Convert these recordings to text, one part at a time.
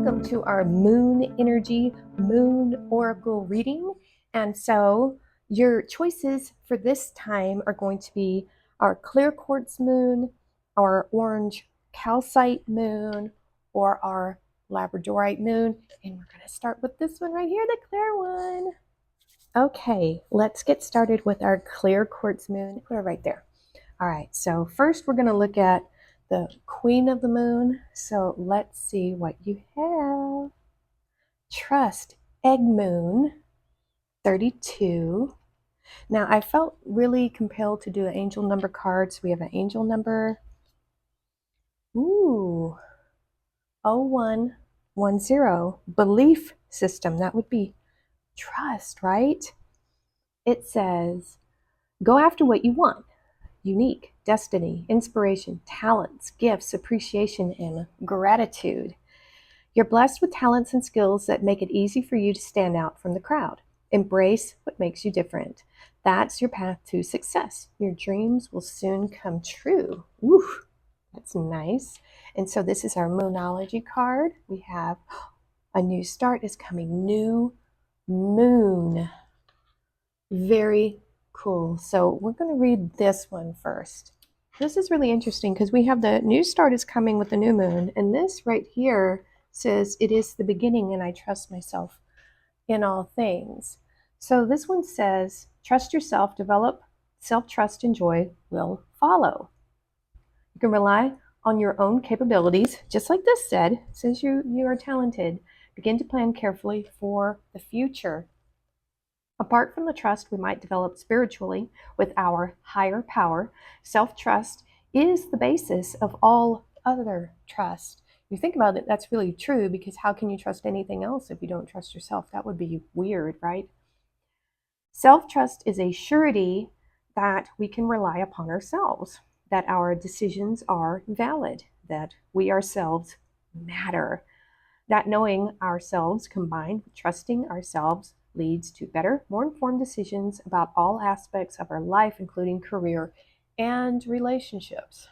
welcome to our moon energy, moon oracle reading. And so your choices for this time are going to be our clear quartz moon, our orange calcite moon, or our labradorite moon. And we're going to start with this one right here, the clear one. Okay, let's get started with our clear quartz moon. Put it right there. All right, so first we're going to look at the queen of the moon. So let's see what you have. Trust, egg moon, 32. Now I felt really compelled to do an angel number card. So we have an angel number, 0110. Belief system, that would be trust, right? It says, go after what you want. Unique, destiny, inspiration, talents, gifts, appreciation, and gratitude. You're blessed with talents and skills that make it easy for you to stand out from the crowd. Embrace what makes you different. That's your path to success. Your dreams will soon come true. Ooh, that's nice. And so this is our Moonology card. We have a new start is coming, new moon. Very cool. So we're going to read this one first. This is really interesting because we have the new start is coming with the new moon. And this right here says, it is the beginning and I trust myself in all things. So this one says, trust yourself, develop self-trust and joy will follow. You can rely on your own capabilities. Just like this said, it says you are talented. Begin to plan carefully for the future. Apart from the trust we might develop spiritually with our higher power, self-trust is the basis of all other trust. You think about it, that's really true, because how can you trust anything else if you don't trust yourself? That would be weird, right? Self-trust is a surety that we can rely upon ourselves, that our decisions are valid, that we ourselves matter, that knowing ourselves combined with trusting ourselves leads to better, more informed decisions about all aspects of our life, including career and relationships.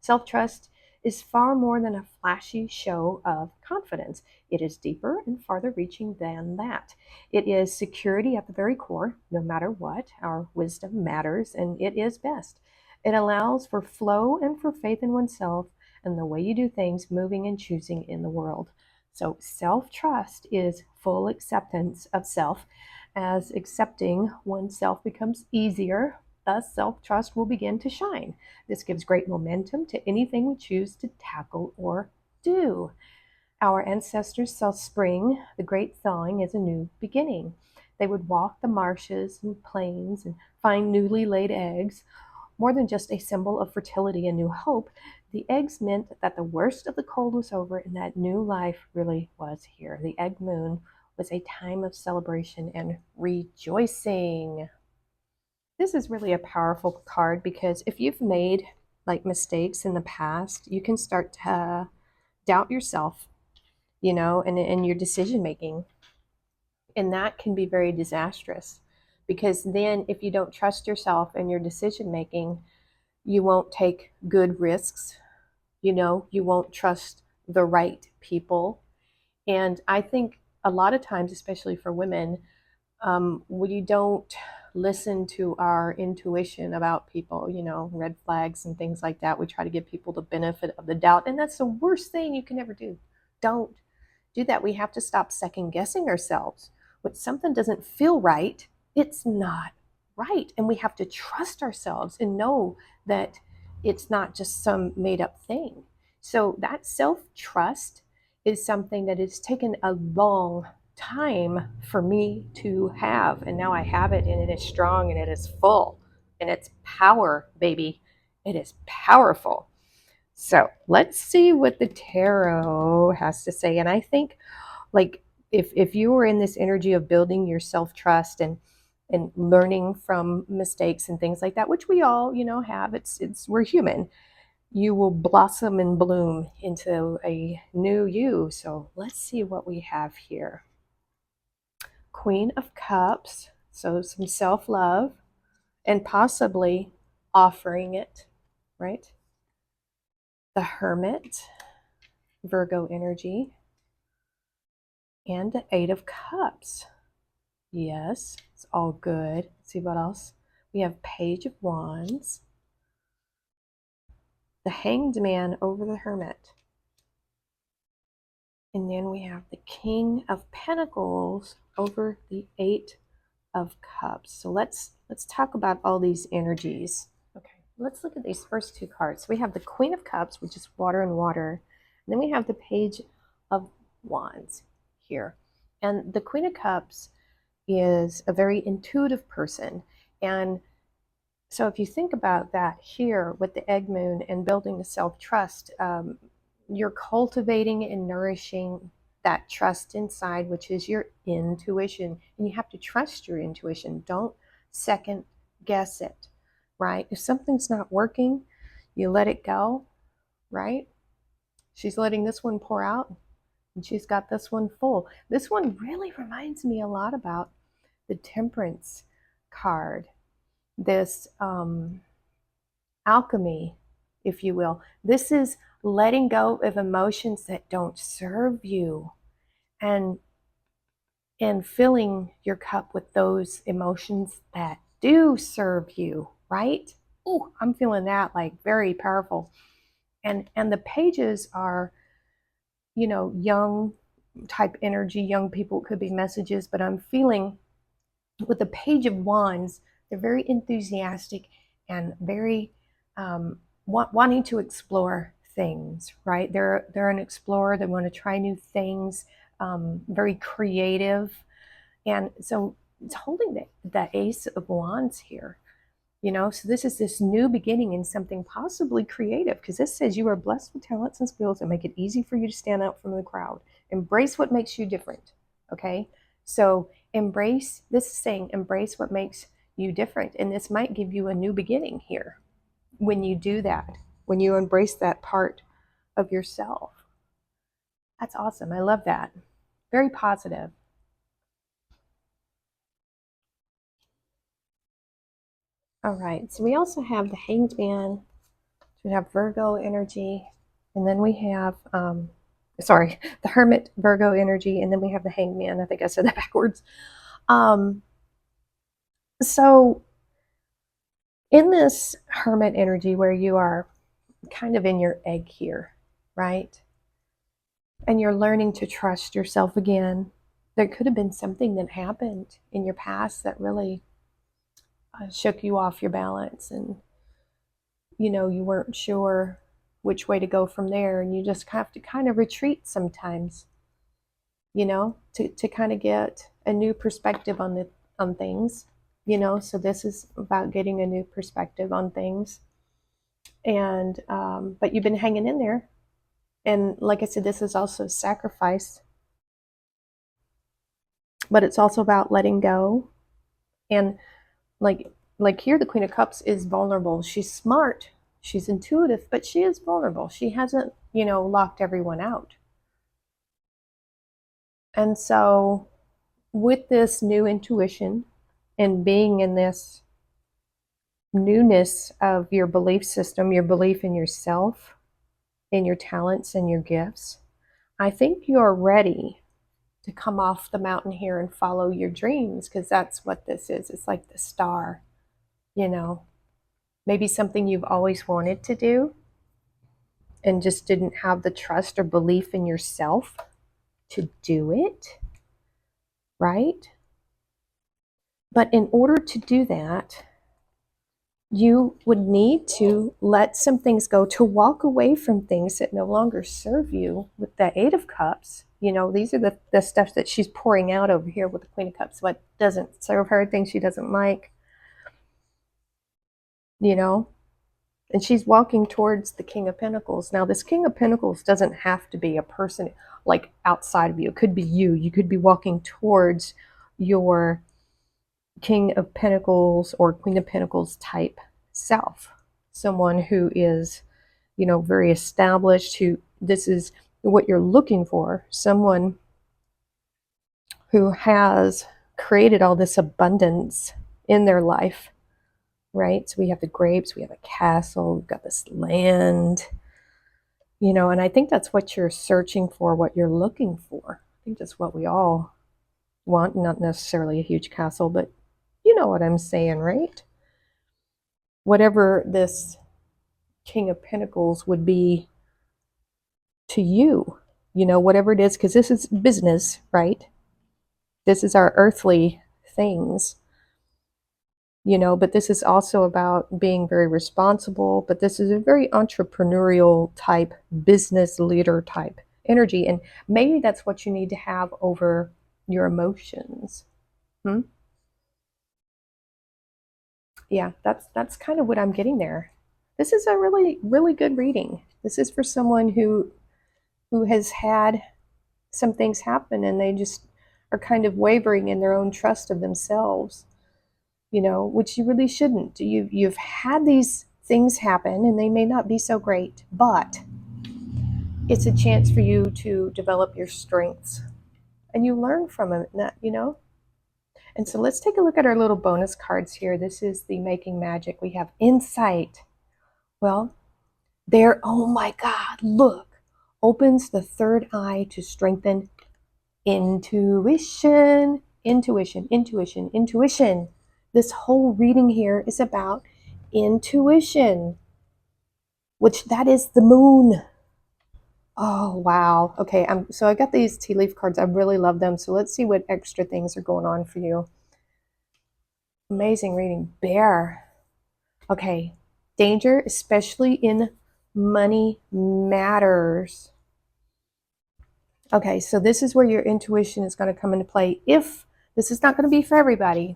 Self-trust is far more than a flashy show of confidence. It is deeper and farther reaching than that. It is security at the very core. No matter what, our wisdom matters and it is best. It allows for flow and for faith in oneself and the way you do things, moving and choosing in the world. So self-trust is full acceptance of self. As accepting oneself becomes easier, thus self-trust will begin to shine. This gives great momentum to anything we choose to tackle or do. Our ancestors saw spring, the great thawing, as a new beginning. They would walk the marshes and plains and find newly laid eggs. More than just a symbol of fertility and new hope, the eggs meant that the worst of the cold was over and that new life really was here. The egg moon was a time of celebration and rejoicing. This is really a powerful card because if you've made like mistakes in the past, you can start to doubt yourself, and your decision making. And that can be very disastrous because then if you don't trust yourself and your decision making, you won't take good risks, you won't trust the right people. And I think a lot of times, especially for women, we don't listen to our intuition about people, red flags and things like that. We try to give people the benefit of the doubt, and that's the worst thing you can ever do. Don't do that. We have to stop second guessing ourselves. When something doesn't feel right, it's not right. And we have to trust ourselves and know that it's not just some made up thing. So that self-trust is something that has taken a long time for me to have. And now I have it, and it is strong and it is full and it's power, baby. It is powerful. So let's see what the tarot has to say. And I think, like, if you were in this energy of building your self-trust and learning from mistakes and things like that, which we all, have, it's we're human, you will blossom and bloom into a new you. So let's see what we have here. Queen of Cups, so some self-love and possibly offering it, right? The Hermit, Virgo energy. and the Eight of Cups. Yes, it's all good. Let's see what else. We have Page of Wands, the Hanged Man over the Hermit. And then we have the King of Pentacles over the Eight of Cups. So let's talk about all these energies. Okay, let's look at these first two cards. We have the Queen of Cups, which is water and water. And then we have the Page of Wands here. And the Queen of Cups is a very intuitive person. And so if you think about that here with the egg moon and building the self-trust, you're cultivating and nourishing that trust inside, which is your intuition. And you have to trust your intuition. Don't second guess it, right? If something's not working, you let it go, right? She's letting this one pour out, and she's got this one full. This one really reminds me a lot about the Temperance card, this alchemy, if you will. This is letting go of emotions that don't serve you and filling your cup with those emotions that do serve you, right? Oh, I'm feeling that like very powerful. And the pages are, you know, young type energy, young people, could be messages, but I'm feeling with the Page of Wands, they're very enthusiastic and very wanting to explore things, right? They're an explorer. They want to try new things, very creative. And so it's holding the Ace of Wands here, you know, so this is this new beginning in something possibly creative, because this says you are blessed with talents and skills that make it easy for you to stand out from the crowd. Embrace what makes you different, okay? So embrace, this is saying embrace what makes you different. And this might give you a new beginning here when you do that, when you embrace that part of yourself. That's awesome. I love that. Very positive. All right, so we also have the Hanged Man. We have Virgo energy, and then we have, sorry, the Hermit, Virgo energy, and then we have the Hanged Man. I think I said that backwards. So in this Hermit energy where you are kind of in your egg here, right? And you're learning to trust yourself again. There could have been something that happened in your past that really shook you off your balance, and you know, you weren't sure which way to go from there, and you just have to kind of retreat sometimes, you know, to kind of get a new perspective on things, you know. So this is about getting a new perspective on things. And but you've been hanging in there, and like I said, this is also sacrifice, but it's also about letting go. And like here, the Queen of Cups is vulnerable. She's smart, she's intuitive, but she is vulnerable. She hasn't, you know, locked everyone out. And so with this new intuition and being in this newness of your belief system, your belief in yourself, in your talents and your gifts, I think you're ready to come off the mountain here and follow your dreams, because that's what this is. It's like the star, you know, maybe something you've always wanted to do and just didn't have the trust or belief in yourself to do it, right? But in order to do that, you would need to let some things go, to walk away from things that no longer serve you. With the Eight of Cups, you know, these are the stuff that she's pouring out over here with the Queen of Cups, what doesn't serve her, things she doesn't like, you know. And she's walking towards the King of Pentacles. Now, this King of Pentacles doesn't have to be a person like outside of you. It could be you. You could be walking towards your King of Pentacles or Queen of Pentacles type self. Someone who is, you know, very established, who, this is what you're looking for. Someone who has created all this abundance in their life, right? So we have the grapes, we have a castle, we've got this land, you know, and I think that's what you're searching for, what you're looking for. think that's what we all want, not necessarily a huge castle, but you know what I'm saying, right? Whatever this King of Pentacles would be to you, whatever it is, because this is business, right? This is our earthly things, but this is also about being very responsible, but this is a very entrepreneurial type, business leader type energy. And maybe that's what you need to have over your emotions. Hmm? Yeah, that's kind of what I'm getting there. This is a really, really good reading. This is for someone who has had some things happen and they just are kind of wavering in their own trust of themselves, which you really shouldn't. You've had these things happen and they may not be so great, but it's a chance for you to develop your strengths and you learn from it. And so let's take a look at our little bonus cards here. This is the Making Magic. We have Insight. Well, there, oh my God, look, opens the third eye to strengthen intuition. Intuition, intuition, intuition. This whole reading here is about intuition, which that is the moon. Oh, wow. Okay, so I got these tea leaf cards. I really love them. So let's see what extra things are going on for you. Amazing reading. Bear. Okay, danger, especially in money matters. Okay, so this is where your intuition is going to come into play. If this is not going to be for everybody,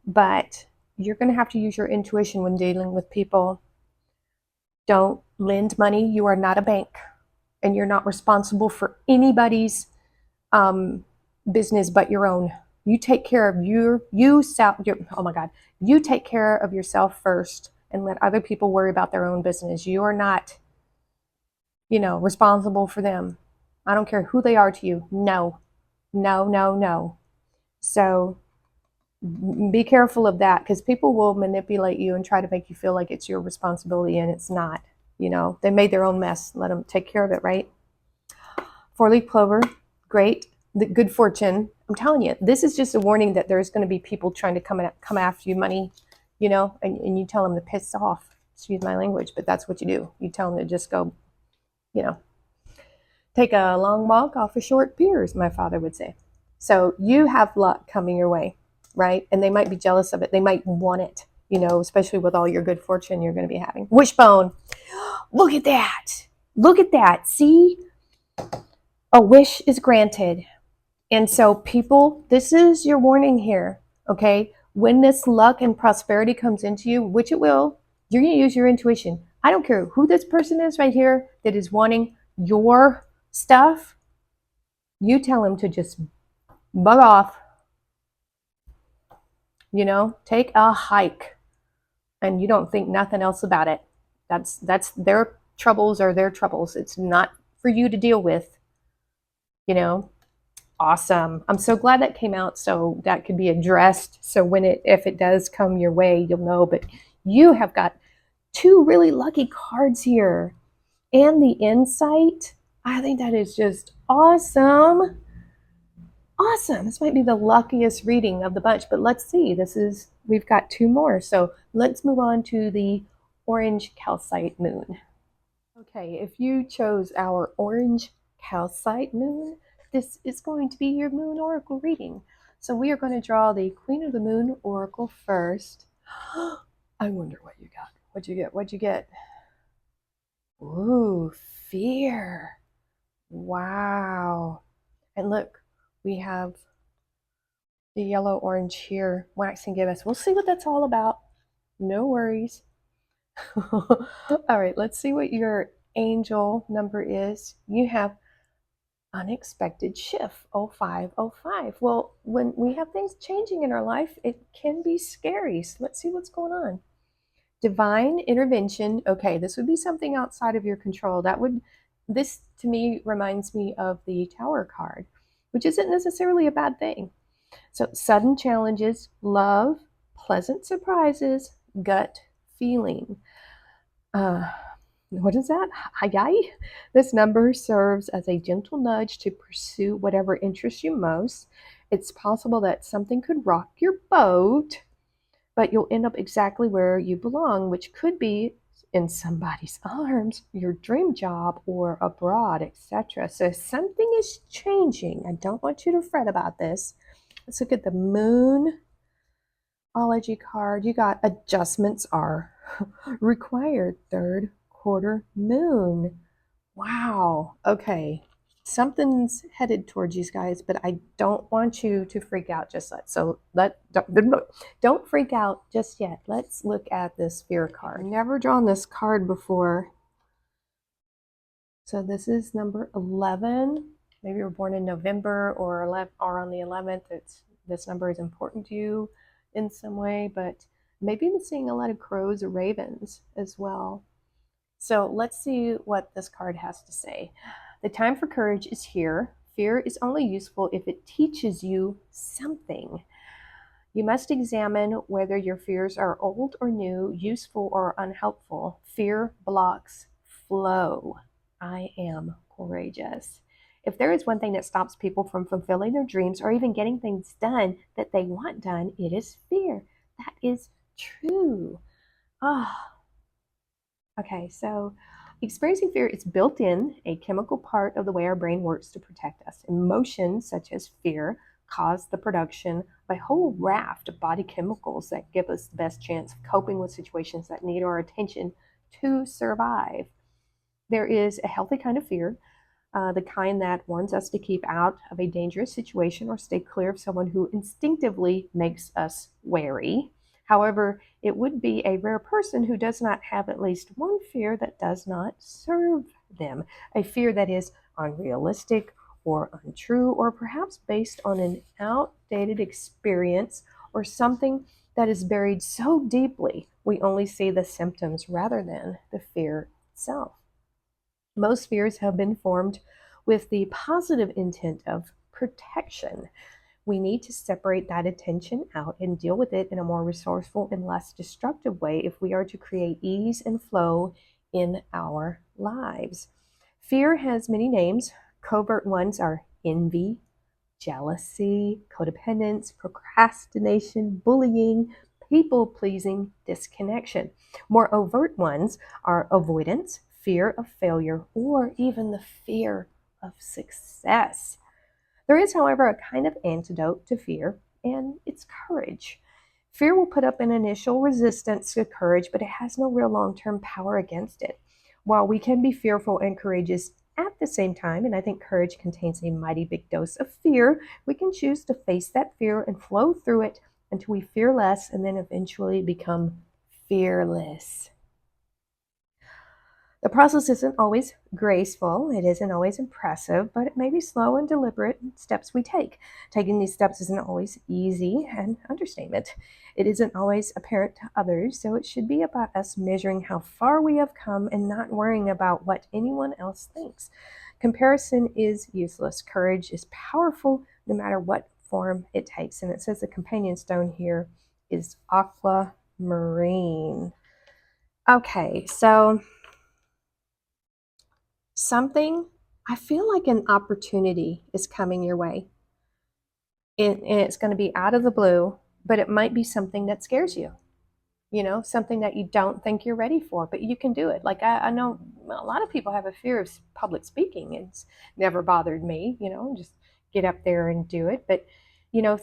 but you're going to have to use your intuition when dealing with people. Don't lend money. You are not a bank, and you're not responsible for anybody's business but your own. You take care of oh my God, you take care of yourself first and let other people worry about their own business. You are not, responsible for them. I don't care who they are to you. No, no, no, no. So be careful of that because people will manipulate you and try to make you feel like it's your responsibility and it's not. They made their own mess. Let them take care of it, right? Four-leaf clover, great. The good fortune. I'm telling you, this is just a warning that there's going to be people trying to come after you money, and you tell them to piss off. Excuse my language, but that's what you do. You tell them to just go, take a long walk off a short pier, as my father would say. So you have luck coming your way, right? And they might be jealous of it. They might want it, especially with all your good fortune you're going to be having. Wishbone. Look at that. Look at that. See? A wish is granted. And so people, this is your warning here, okay? When this luck and prosperity comes into you, which it will, you're going to use your intuition. I don't care who this person is right here that is wanting your stuff. You tell him to just bug off, take a hike and you don't think nothing else about it. That's their troubles are their troubles. It's not for you to deal with, Awesome. I'm so glad that came out so that could be addressed. So if it does come your way, you'll know. But you have got two really lucky cards here. And the insight, I think that is just awesome. Awesome. This might be the luckiest reading of the bunch, but let's see. We've got two more. So let's move on to the orange calcite moon. Okay, if you chose our orange calcite moon, this is going to be your moon oracle reading. So we are going to draw the Queen of the Moon oracle first. I wonder what you got. What'd you get? What'd you get? Ooh, fear. Wow. And look, we have the yellow orange here, wax and gibbous. We'll see what that's all about. No worries. All right, let's see what your angel number is. You have unexpected shift 0505. Well, when we have things changing in our life, it can be scary. So let's see what's going on. Divine intervention. Okay, this would be something outside of your control. This to me reminds me of the Tower card, which isn't necessarily a bad thing. So sudden challenges, love, pleasant surprises, gut feeling. What is that? Hi. This number serves as a gentle nudge to pursue whatever interests you most. It's possible that something could rock your boat, but you'll end up exactly where you belong, which could be in somebody's arms, your dream job, or abroad, etc. So something is changing. I don't want you to fret about this. Let's look at the Moonology card. You got adjustments are required. Third quarter moon. Wow. Okay. Something's headed towards you guys, but I don't want you to freak out just yet. So don't freak out just yet. Let's look at this fear card. I've never drawn this card before. So this is number 11. Maybe you were born in November or on the 11th. This number is important to you in some way, but maybe you're seeing a lot of crows or ravens as well. So let's see what this card has to say. The time for courage is here. Fear is only useful if it teaches you something. You must examine whether your fears are old or new, useful or unhelpful. Fear blocks flow. I am courageous. If there is one thing that stops people from fulfilling their dreams or even getting things done that they want done, it is fear. That is true. Ah. Okay, so experiencing fear is built in, a chemical part of the way our brain works to protect us. Emotions such as fear cause the production of a whole raft of body chemicals that give us the best chance of coping with situations that need our attention to survive. There is a healthy kind of fear, the kind that warns us to keep out of a dangerous situation or stay clear of someone who instinctively makes us wary. However, it would be a rare person who does not have at least one fear that does not serve them, a fear that is unrealistic or untrue, or perhaps based on an outdated experience or something that is buried so deeply we only see the symptoms rather than the fear itself. Most fears have been formed with the positive intent of protection. We need to separate that attention out and deal with it in a more resourceful and less destructive way if we are to create ease and flow in our lives. Fear has many names. Covert ones are envy, jealousy, codependence, procrastination, bullying, people pleasing, disconnection. More overt ones are avoidance, fear of failure, or even the fear of success. There is, however, a kind of antidote to fear, and it's courage. Fear will put up an initial resistance to courage, but it has no real long term power against it. While we can be fearful and courageous at the same time, and I think courage contains a mighty big dose of fear, we can choose to face that fear and flow through it until we fear less and then eventually become fearless. The process isn't always graceful, it isn't always impressive, but it may be slow and deliberate steps we take. Taking these steps isn't always easy, an understatement. It isn't always apparent to others, so it should be about us measuring how far we have come and not worrying about what anyone else thinks. Comparison is useless. Courage is powerful no matter what form it takes. And it says the companion stone here is aquamarine. Okay, so something, I feel like an opportunity is coming your way. And it's going to be out of the blue, but it might be something that scares you, something that you don't think you're ready for, but you can do it. Like I know a lot of people have a fear of public speaking. It's never bothered me, just get up there and do it. But,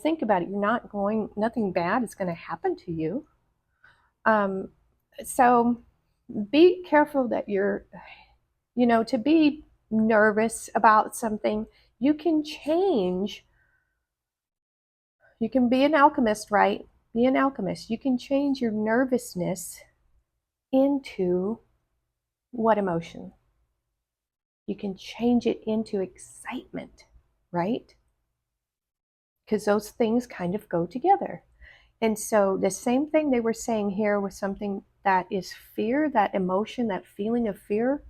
think about it. Nothing bad is going to happen to you. Um, so be careful that to be nervous about something, you can change. You can be an alchemist, right? Be an alchemist. You can change your nervousness into what emotion? You can change it into excitement, right? Because those things kind of go together. And so the same thing they were saying here was something that is fear, that emotion, that feeling of fear.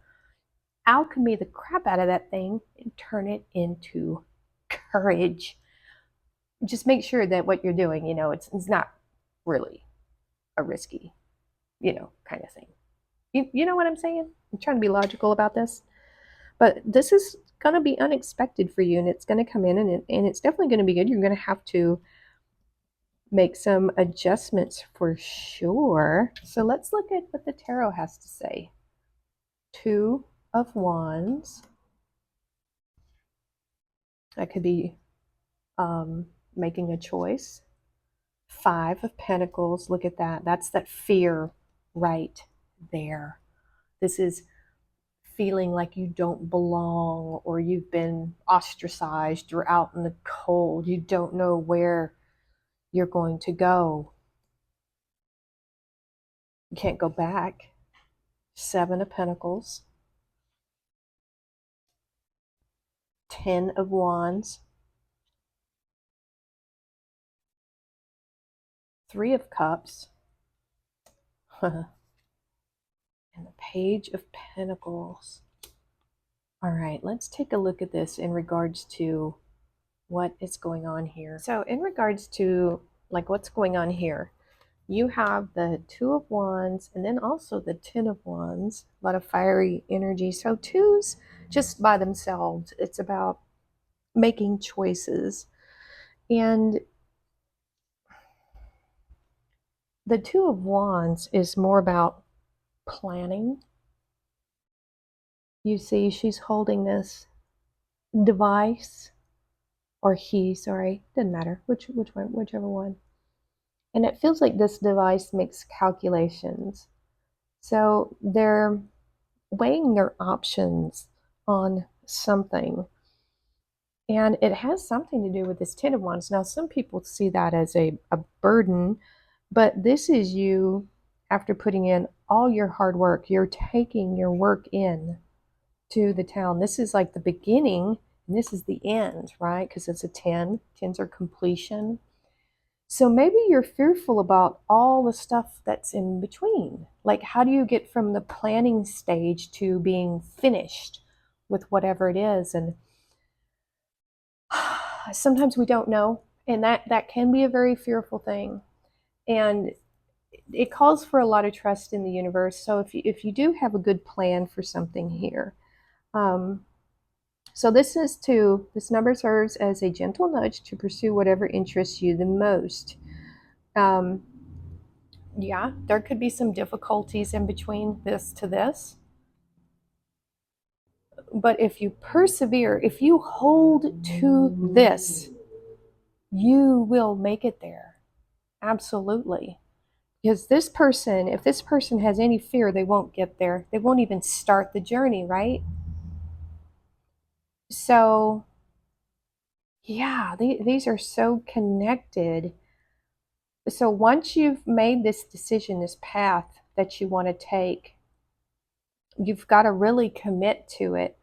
Alchemy the crap out of that thing and turn it into courage. Just make sure that what you're doing, it's not really a risky, kind of thing. You know what I'm saying? I'm trying to be logical about this. But this is going to be unexpected for you, and it's going to come in, and it's definitely going to be good. You're going to have to make some adjustments for sure. So let's look at what the tarot has to say. Two of Wands. That could be making a choice. Five of Pentacles. Look at that. That's that fear right there. This is feeling like you don't belong, or you've been ostracized, you're out in the cold, you don't know where you're going to go. You can't go back. Seven of Pentacles. 10 of Wands. 3 of Cups. And the Page of Pentacles. All right, let's take a look at this in regards to what is going on here. So in regards to like what's going on here, you have the 2 of Wands and then also the 10 of Wands, a lot of fiery energy. So twos just by themselves, it's about making choices. And the 2 of Wands is more about planning. You see, she's holding this device, or he, sorry, doesn't matter which one, whichever one. And it feels like this device makes calculations. So they're weighing their options on something. And it has something to do with this 10 of Wands. Now, some people see that as a burden, but this is you, after putting in all your hard work, you're taking your work in to the town. This is like the beginning, and this is the end, right? Because it's a 10. 10s are completion. So maybe you're fearful about all the stuff that's in between. Like, how do you get from the planning stage to being finished with whatever it is? And sometimes we don't know, and that can be a very fearful thing. And it calls for a lot of trust in the universe. So if you do have a good plan for something here, so this number serves as a gentle nudge to pursue whatever interests you the most. Yeah, there could be some difficulties in between this to this. But if you persevere, if you hold to this, you will make it there. Absolutely. Because this person, if this person has any fear, they won't get there. They won't even start the journey, right? So, yeah, these are so connected. So once you've made this decision, this path that you want to take, you've got to really commit to it.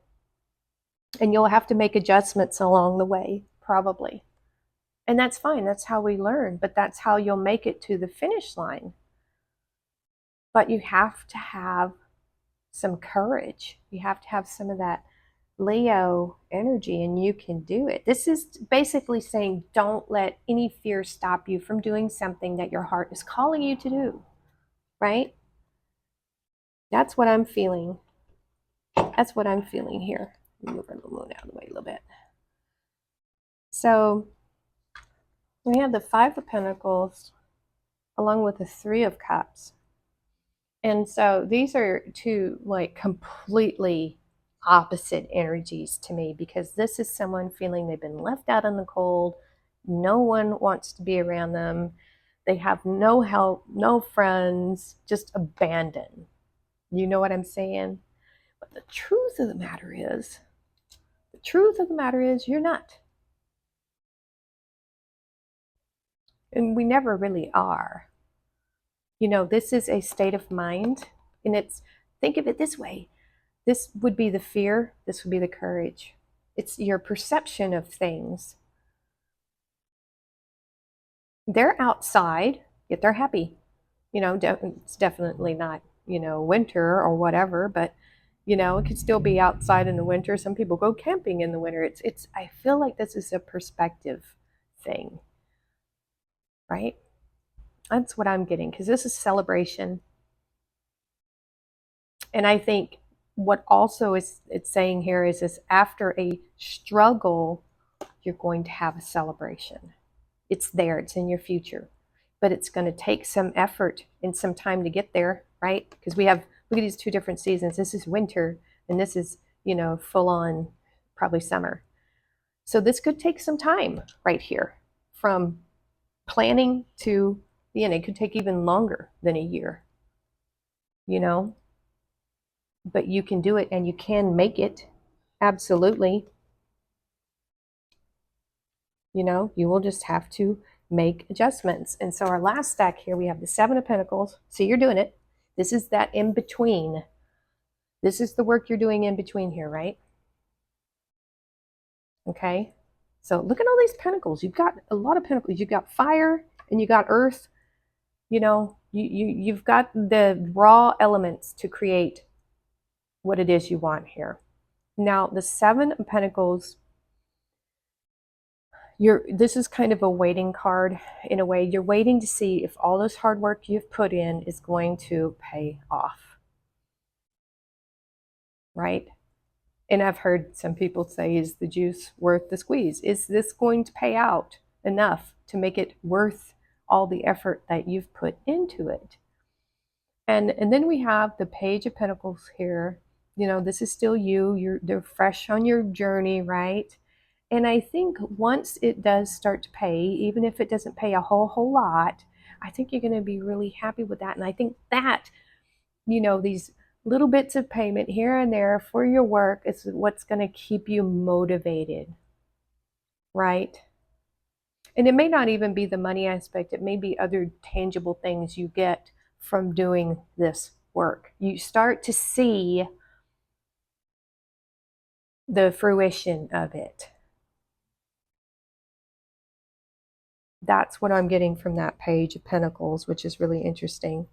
And you'll have to make adjustments along the way, probably. And that's fine. That's how we learn. But that's how you'll make it to the finish line. But you have to have some courage. You have to have some of that Leo energy, and you can do it. This is basically saying don't let any fear stop you from doing something that your heart is calling you to do, right? That's what I'm feeling. That's what I'm feeling here. Move the moon out of the way a little bit. So we have the 5 of Pentacles along with the 3 of Cups. And so these are two like completely opposite energies to me, because this is someone feeling they've been left out in the cold. No one wants to be around them. They have no help, no friends, just abandoned. You know what I'm saying? But the truth of the matter is, you're not. And we never really are. You know, this is a state of mind, and think of it this way. This would be the fear, this would be the courage. It's your perception of things. They're outside, yet they're happy. You know, it's definitely not, winter or whatever, but it could still be outside in the winter. Some people go camping in the winter. I feel like this is a perspective thing, right? That's what I'm getting, because this is celebration. And I think what also is it's saying here is after a struggle, you're going to have a celebration. It's there, it's in your future, but it's going to take some effort and some time to get there, right? Because we have, look at these two different seasons. This is winter and this is, full on probably summer. So this could take some time right here from planning to the end. It could take even longer than a year, you know, but you can do it and you can make it. Absolutely. You will just have to make adjustments. And so our last stack here, we have the Seven of Pentacles. See, you're doing it. This is that in between. This is the work you're doing in between here, right? Okay. So look at all these pentacles. You've got a lot of pentacles. You've got fire and you got earth. You've got the raw elements to create what it is you want here. Now, the Seven of Pentacles, this is kind of a waiting card in a way. You're waiting to see if all this hard work you've put in is going to pay off, right? And I've heard some people say, is the juice worth the squeeze? Is this going to pay out enough to make it worth all the effort that you've put into it? And then we have the Page of Pentacles here. This is still you. They're fresh on your journey, right? And I think once it does start to pay, even if it doesn't pay a whole lot, I think you're going to be really happy with that. And I think that, these little bits of payment here and there for your work is what's going to keep you motivated, right? And it may not even be the money aspect. It may be other tangible things you get from doing this work. You start to see the fruition of it. That's what I'm getting from that Page of Pentacles, which is really interesting.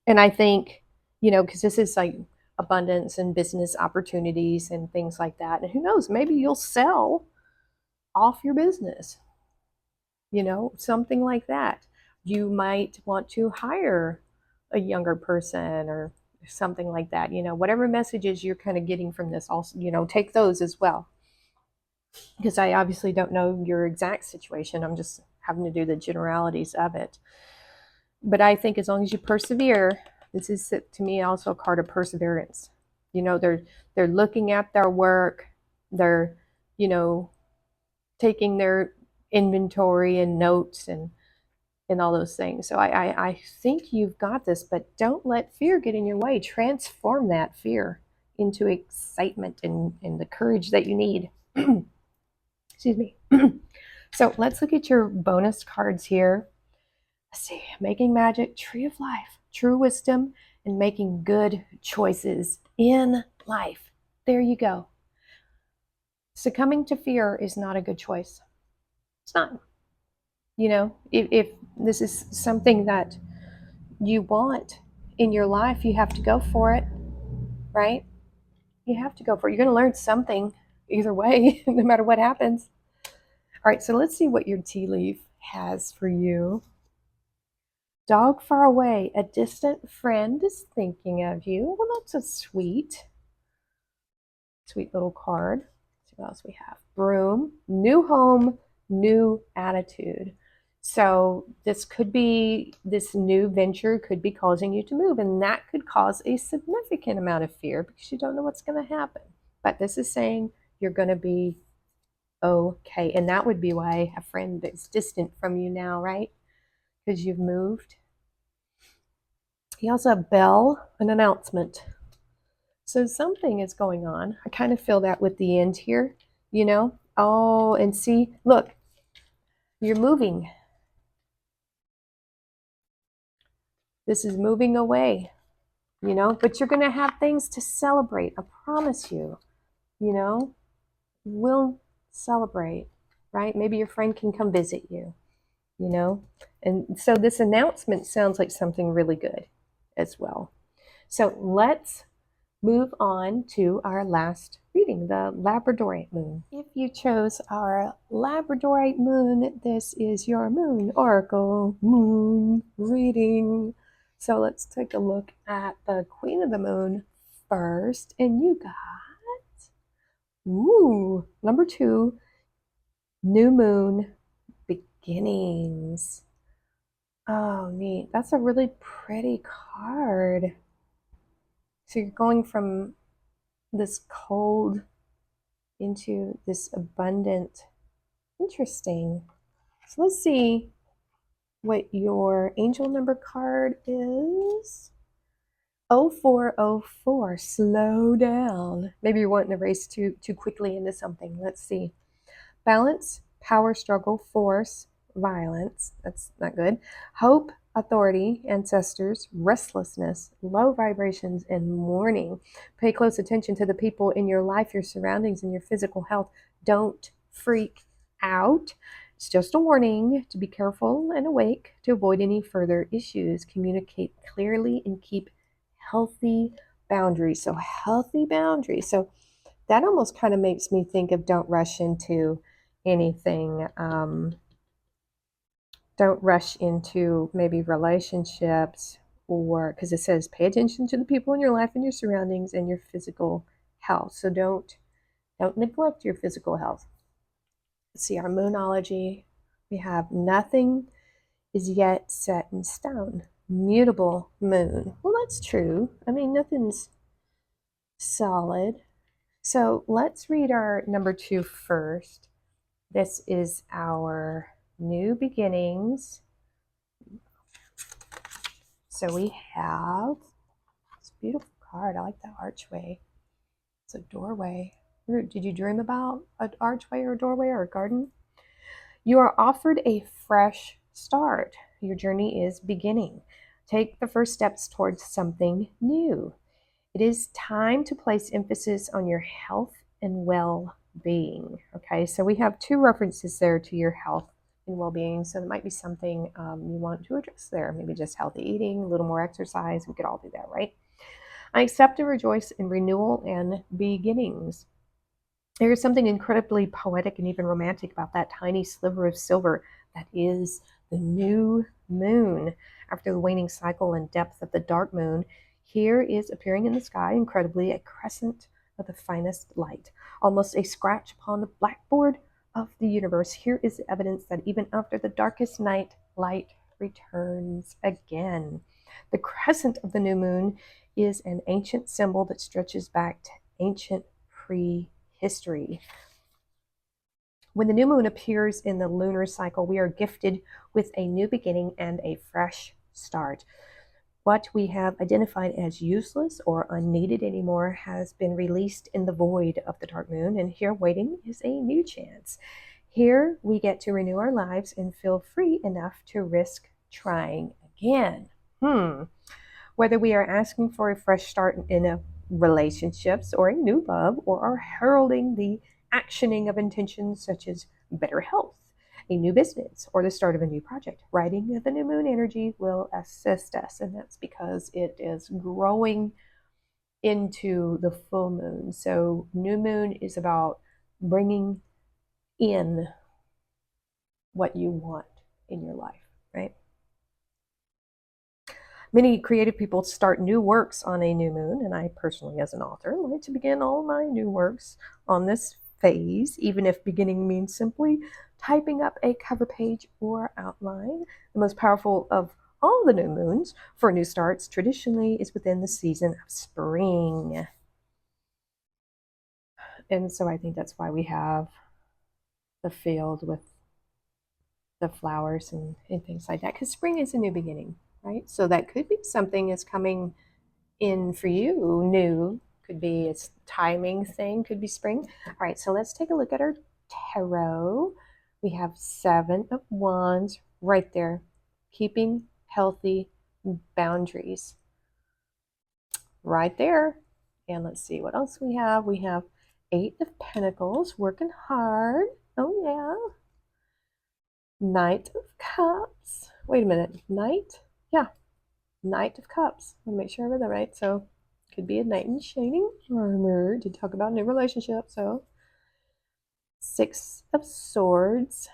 And I think, because this is like abundance and business opportunities and things like that. And who knows, maybe you'll sell off your business, something like that. You might want to hire a younger person or something like that. Whatever messages you're kind of getting from this, also, take those as well. Because I obviously don't know your exact situation. I'm just having to do the generalities of it. But I think as long as you persevere, this is to me also a card of perseverance. They're looking at their work. They're, taking their inventory and notes and all those things. So I think you've got this, but don't let fear get in your way. Transform that fear into excitement and the courage that you need. Excuse me. So let's look at your bonus cards here. Let's see, making magic, tree of life, true wisdom, and making good choices in life. There you go. Succumbing to fear is not a good choice. It's not. If this is something that you want in your life, you have to go for it, right? You have to go for it. You're going to learn something either way, no matter what happens. All right, so let's see what your tea leaf has for you. Dog far away, a distant friend is thinking of you. Well, that's a sweet little card. Let's see what else we have. Broom, new home, new attitude. So this new venture could be causing you to move, and that could cause a significant amount of fear because you don't know what's going to happen. But this is saying you're going to be okay. And that would be why a friend that's distant from you now, right? Because you've moved. You also have bell, an announcement. So something is going on. I kind of feel that with the end here, Oh, and see, look, you're moving. This is moving away, but you're going to have things to celebrate. I promise you, we'll celebrate, right? Maybe your friend can come visit you, and so this announcement sounds like something really good as well. So let's move on to our last reading, the Labradorite moon. If you chose our Labradorite moon, this is your moon oracle moon reading. So let's take a look at the Queen of the Moon first. And you got, number 2, new moon beginnings. Oh, neat. That's a really pretty card. So you're going from this cold into this abundant. Interesting. So let's see what your angel number card is. 0404. Slow down. Maybe you're wanting to race too quickly into something. Let's see. Balance, power struggle, force, violence. That's not good. Hope, authority, ancestors, restlessness, low vibrations, and mourning. Pay close attention to the people in your life, your surroundings, and your physical health. Don't freak out. It's just a warning to be careful and awake to avoid any further issues. Communicate clearly and keep healthy boundaries. So, healthy boundaries. So, that almost kind of makes me think of don't rush into anything. Don't rush into maybe relationships, or because it says pay attention to the people in your life and your surroundings and your physical health. So don't neglect your physical health. Let's see our moonology. We have nothing is yet set in stone. Mutable moon. Well, that's true. I mean, nothing's solid. So let's read our number 2 first. This is our new beginnings. So we have this beautiful card. I like that archway. It's a doorway. Did you dream about an archway or a doorway or a garden? You are offered a fresh start. Your journey is beginning. Take the first steps towards something new. It is time to place emphasis on your health and well-being. Okay, so we have 2 references there to your health and well-being. So there might be something you want to address there. Maybe just healthy eating, a little more exercise. We could all do that, right? I accept and rejoice in renewal and beginnings. There is something incredibly poetic and even romantic about that tiny sliver of silver that is the new moon. After the waning cycle and depth of the dark moon, here is appearing in the sky, incredibly, a crescent of the finest light, almost a scratch upon the blackboard of the universe. Here is evidence that even after the darkest night, light returns again. The crescent of the new moon is an ancient symbol that stretches back to ancient prehistory. When the new moon appears in the lunar cycle, we are gifted with a new beginning and a fresh start. What we have identified as useless or unneeded anymore has been released in the void of the dark moon, and here waiting is a new chance. Here we get to renew our lives and feel free enough to risk trying again. Whether we are asking for a fresh start in a relationships or a new love, or are heralding the actioning of intentions such as better health, a new business, or the start of a new project, riding the new moon energy will assist us. And that's because it is growing into the full moon. So new moon is about bringing in what you want in your life, right? Many creative people start new works on a new moon, and I personally, as an author, like to begin all my new works on this phase, even if beginning means simply typing up a cover page or outline. The most powerful of all the new moons for new starts traditionally is within the season of spring. And so I think that's why we have the field with the flowers and things like that, because spring is a new beginning, right? So that could be something is coming in for you new. Could be it's timing thing, could be spring. All right, so let's take a look at our tarot. We have 7 of Wands right there, keeping healthy boundaries right there. And let's see what else we have. We have 8 of Pentacles, working hard. Oh yeah. Knight of Cups. Wait a minute, Knight? Yeah, Knight of Cups. I'll make sure I read that right. So could be a knight in shining armor to talk about new relationship. So 6 of Swords,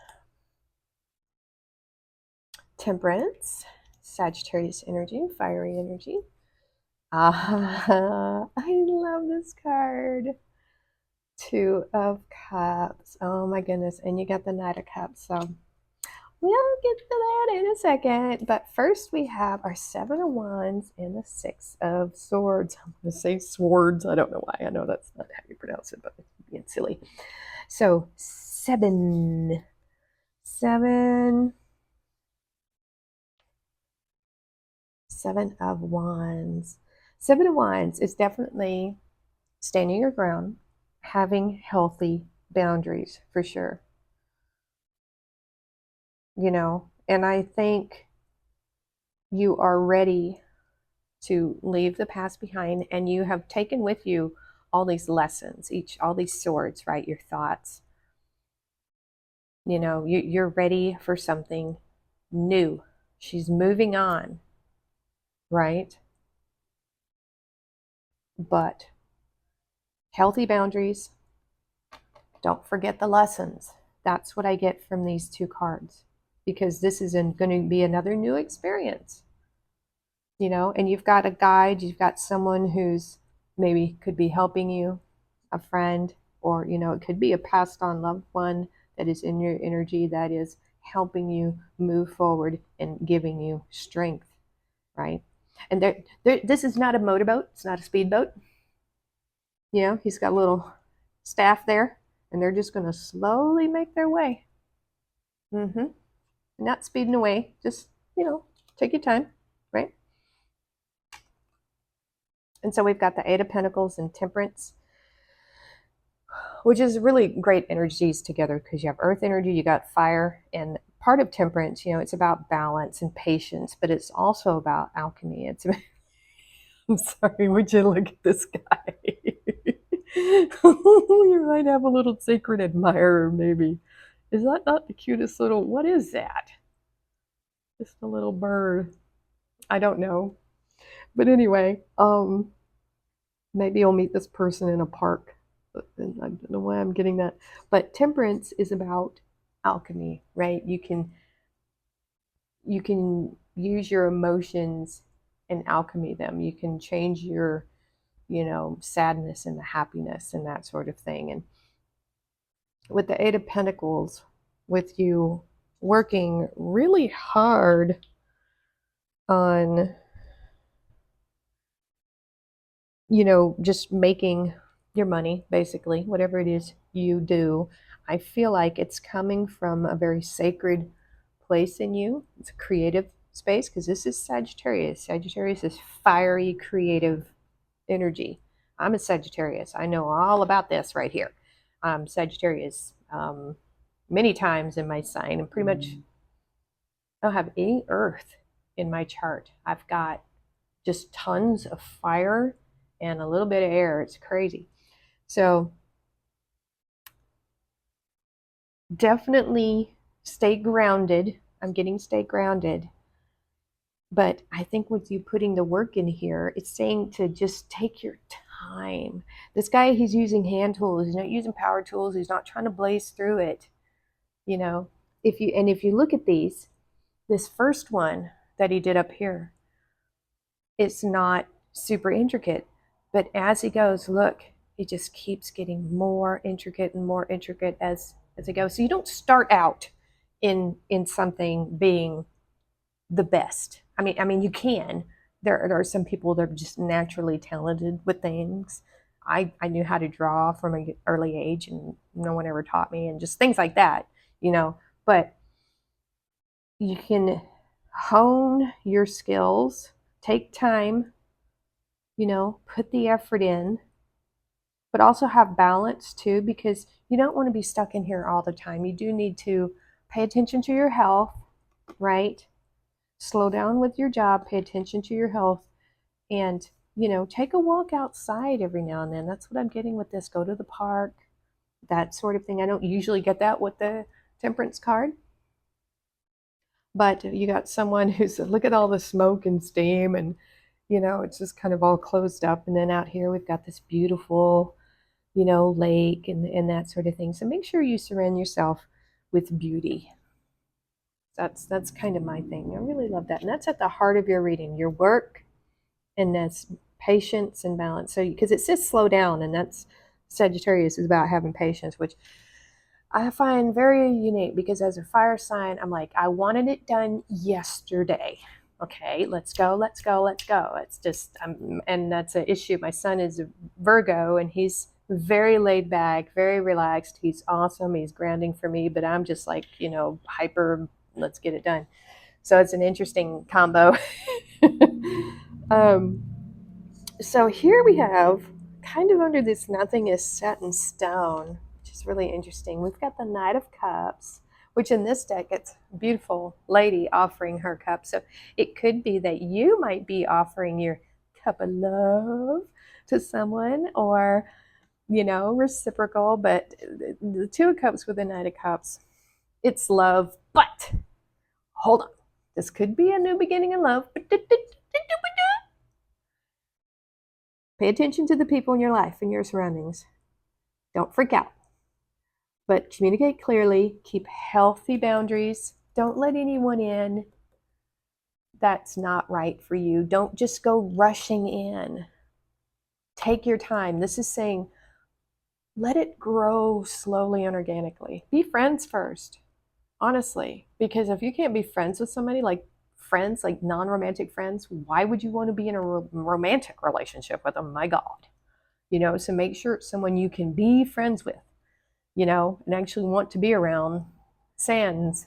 Temperance, Sagittarius energy, fiery energy. Ah, I love this card. Two of Cups. Oh my goodness. And you got the Knight of Cups. So we'll get to that in a second. But first we have our Seven of Wands and the Six of Swords. I'm going to say swords. I don't know why. I know that's not how you pronounce it, but it's being silly. So seven. Seven of Wands. Seven of Wands is definitely standing your ground, having healthy boundaries for sure. And I think you are ready to leave the past behind, and you have taken with you all these lessons, all these swords, right? Your thoughts. You're ready for something new. She's moving on, right? But healthy boundaries, don't forget the lessons. That's what I get from these two cards, because this is going to be another new experience. And you've got a guide, you've got someone who's maybe could be helping you, a friend, or, it could be a passed on loved one that is in your energy that is helping you move forward and giving you strength, right? And this is not a motorboat, it's not a speedboat. He's got a little staff there, and they're just going to slowly make their way. Not speeding away, just, take your time, right? And so we've got the Eight of Pentacles and Temperance, which is really great energies together, because you have earth energy, you got fire, and part of Temperance, it's about balance and patience, but it's also about alchemy. I'm sorry, would you look at this guy? You might have a little secret admirer, maybe. Is that not the cutest little, what is that? Just a little bird. I don't know. But anyway, maybe you'll meet this person in a park. I don't know why I'm getting that. But Temperance is about alchemy, right? You can use your emotions and alchemy them. You can change your, sadness into happiness and that sort of thing. And with the Eight of Pentacles, with you working really hard on, just making your money, basically, whatever it is you do, I feel like it's coming from a very sacred place in you. It's a creative space, because this is Sagittarius. Sagittarius is fiery, creative energy. I'm a Sagittarius. I know all about this right here. Sagittarius, many times in my sign, and pretty much I don't have any earth in my chart. I've got just tons of fire and a little bit of air. It's crazy. So definitely stay grounded. I'm getting stay grounded. But I think with you putting the work in here, it's saying to just take your time. This guy, he's using hand tools. He's not using power tools. He's not trying to blaze through it. If you look at this first one that he did up here, it's not super intricate. But as he goes, look, it just keeps getting more intricate and more intricate as it goes. So you don't start out in something being the best. I mean, you can. There are some people that are just naturally talented with things. I knew how to draw from an early age, and no one ever taught me, and just things like that, But you can hone your skills, take time, put the effort in, but also have balance too, because you don't want to be stuck in here all the time. You do need to pay attention to your health, right? Slow down with your job, pay attention to your health, and, take a walk outside every now and then. That's what I'm getting with this. Go to the park, that sort of thing. I don't usually get that with the Temperance card. But you got someone who's, look at all the smoke and steam, and, it's just kind of all closed up. And then out here, we've got this beautiful, lake and that sort of thing. So make sure you surround yourself with beauty. That's kind of my thing. I really love that. And that's at the heart of your reading, your work, and that's patience and balance. So because it says slow down, and that's Sagittarius is about having patience, which I find very unique because as a fire sign, I'm like, I wanted it done yesterday. Okay, let's go, let's go, let's go. It's just, and that's an issue. My son is a Virgo, and he's very laid back, very relaxed. He's awesome. He's grounding for me, but I'm just like, hyper. Let's get it done. So it's an interesting combo. um, so here we have kind of under this nothing is set in stone, which is really interesting. We've got the Knight of Cups, which in this deck it's a beautiful lady offering her cup. So it could be that you might be offering your cup of love to someone, or reciprocal. But the Two of Cups with the Knight of Cups, it's love. But hold on, this could be a new beginning in love. Pay attention to the people in your life and your surroundings. Don't freak out, but communicate clearly. Keep healthy boundaries. Don't let anyone in that's not right for you. Don't just go rushing in. Take your time. This is saying let it grow slowly and organically. Be friends first, honestly, because if you can't be friends with somebody, like friends, like non-romantic friends, why would you want to be in a romantic relationship with them? My God. So make sure it's someone you can be friends with, and actually want to be around, sans,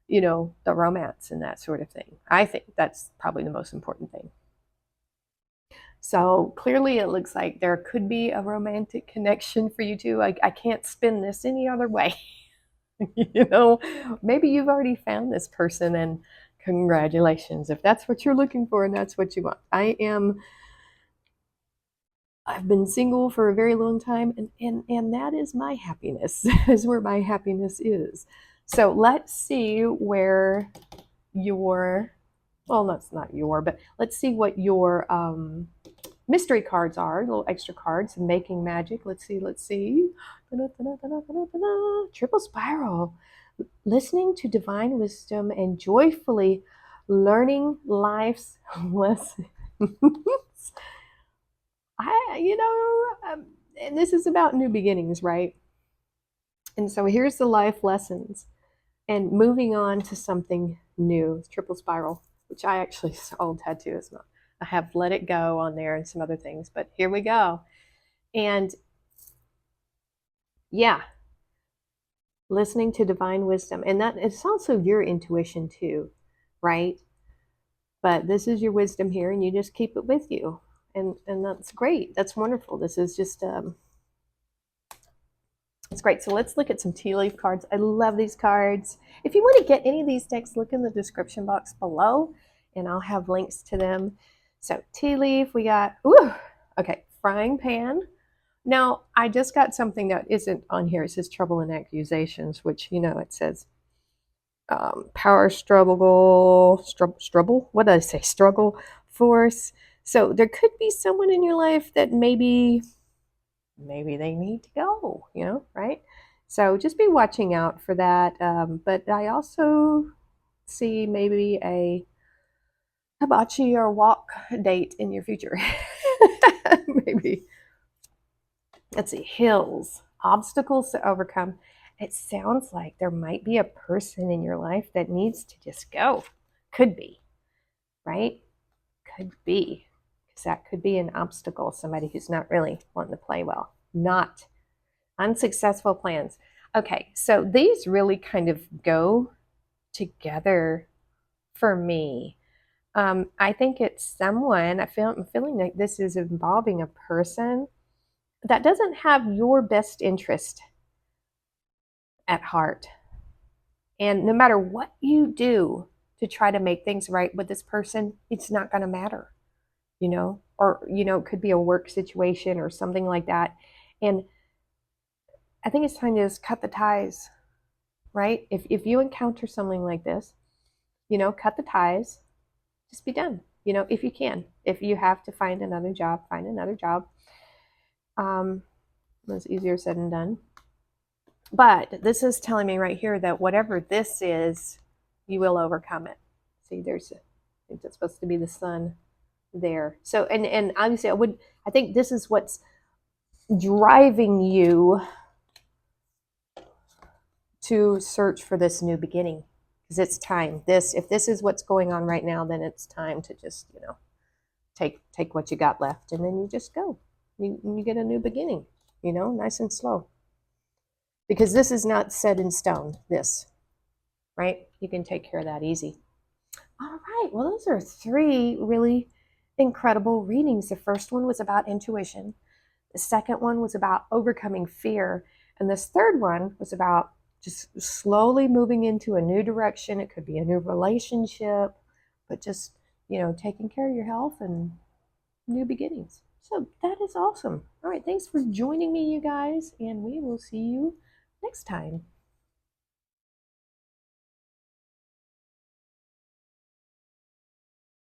the romance and that sort of thing. I think that's probably the most important thing. So clearly it looks like there could be a romantic connection for you two. I can't spin this any other way. Maybe you've already found this person, and congratulations if that's what you're looking for and that's what you want. I've been single for a very long time, and that is my happiness. That is where my happiness is. So let's see where well, that's not but let's see what your mystery cards are, little extra cards, making magic. Let's see. Triple spiral. Listening to divine wisdom and joyfully learning life's lessons. And this is about new beginnings, right? And so here's the life lessons and moving on to something new. Triple spiral, which I actually sold tattoo as well. I have let it go on there and some other things, but here we go. And yeah, listening to divine wisdom. And that it's also your intuition too, right? But this is your wisdom here, and you just keep it with you. And that's great. That's wonderful. This is just it's great. So let's look at some tea leaf cards. I love these cards. If you want to get any of these decks, look in the description box below, and I'll have links to them. So tea leaf, we got, okay, frying pan. Now, I just got something that isn't on here. It says trouble and accusations, which, it says power struggle, what did I say? Struggle, force. So there could be someone in your life that maybe they need to go, right? So just be watching out for that. But I also see maybe a hibachi or walk date in your future. Maybe. Let's see, hills, obstacles to overcome. It sounds like there might be a person in your life that needs to just go. Could be, right? Could be. Because that could be an obstacle, somebody who's not really wanting to play well. Not unsuccessful plans. Okay, so these really kind of go together for me. I think it's someone, I'm feeling like this is involving a person that doesn't have your best interest at heart. And no matter what you do to try to make things right with this person, it's not going to matter, or, it could be a work situation or something like that. And I think it's time to just cut the ties, right? If you encounter something like this, cut the ties, just be done, if you can. If you have to find another job, find another job. That's easier said than done. But this is telling me right here that whatever this is, You will overcome it. See, I think that's supposed to be the sun there. So, and obviously, I think this is what's driving you to search for this new beginning, because it's time. If this is what's going on right now, then it's time to just, take what you got left, and then you just go. You get a new beginning, nice and slow. Because this is not set in stone, this, right? You can take care of that easy. All right, well, those are 3 really incredible readings. The first one was about intuition. The second one was about overcoming fear. And this third one was about just slowly moving into a new direction. It could be a new relationship, but just, taking care of your health and new beginnings. So that is awesome. All right, thanks for joining me, you guys, and we will see you next time.